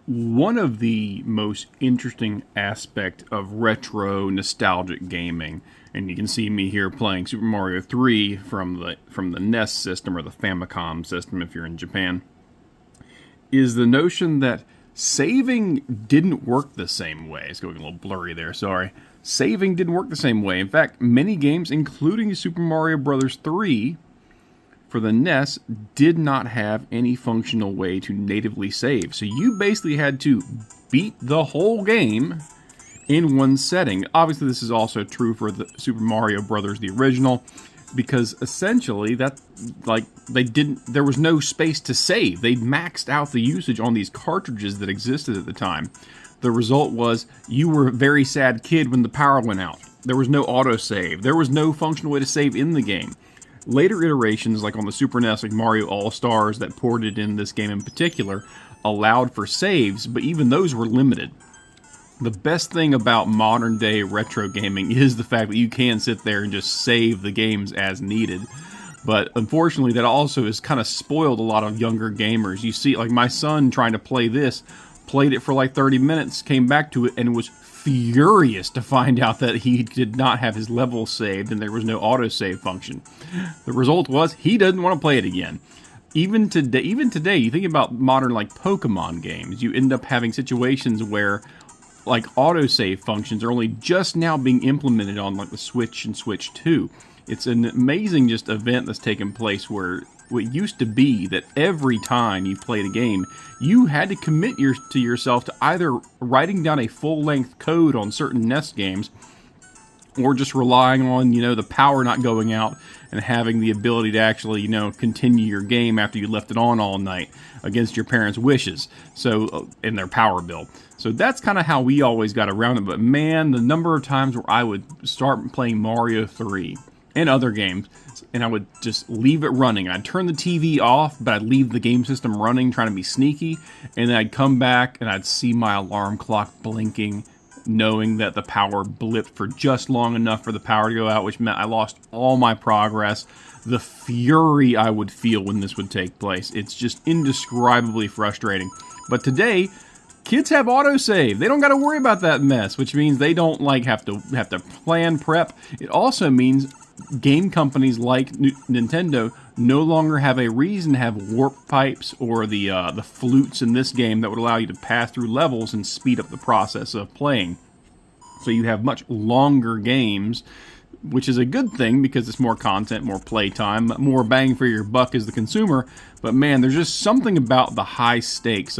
One of the most interesting aspect of retro nostalgic gaming, and you can see me here playing Super Mario 3 from the NES system or the Famicom system if you're in Japan, is the notion that saving didn't work the same way. It's going a little blurry there, sorry. Saving didn't work the same way. In fact, many games, including Super Mario Bros. 3, for the NES, did not have any functional way to natively save. So you basically had to beat the whole game in one setting. Obviously, this is also true for the Super Mario Brothers, the original, because essentially there was no space to save. They maxed out the usage on these cartridges that existed at the time. The result was you were a very sad kid when the power went out. There was no autosave. There was no functional way to save in the game. Later iterations, like on the Super NES, like Mario All-Stars that ported in this game in particular, allowed for saves, but even those were limited. The best thing about modern day retro gaming is the fact that you can sit there and just save the games as needed. But unfortunately, that also has kind of spoiled a lot of younger gamers. You see, like my son trying to play this, played it for like 30 minutes, came back to it, and was furious to find out that he did not have his level saved and there was no autosave function. The result was he doesn't want to play it again. Even today, you think about modern like Pokemon games, you end up having situations where like autosave functions are only just now being implemented on like the Switch and Switch 2. It's an amazing just event that's taken place where it used to be that every time you played a game, you had to commit to yourself to either writing down a full-length code on certain NES games or just relying on, the power not going out and having the ability to actually, continue your game after you left it on all night against your parents' wishes, so in their power bill. So that's kind of how we always got around it. But man, the number of times where I would start playing Mario 3 and other games, and I would just leave it running. I'd turn the TV off, but I'd leave the game system running, trying to be sneaky, and then I'd come back and I'd see my alarm clock blinking, knowing that the power blipped for just long enough for the power to go out, which meant I lost all my progress. The fury I would feel when this would take place. It's just indescribably frustrating. But today, kids have autosave. They don't got to worry about that mess, which means they don't have to plan prep. It also means game companies like Nintendo no longer have a reason to have warp pipes or the flutes in this game that would allow you to pass through levels and speed up the process of playing. So you have much longer games, which is a good thing because it's more content, more playtime, more bang for your buck as the consumer. But man, there's just something about the high stakes of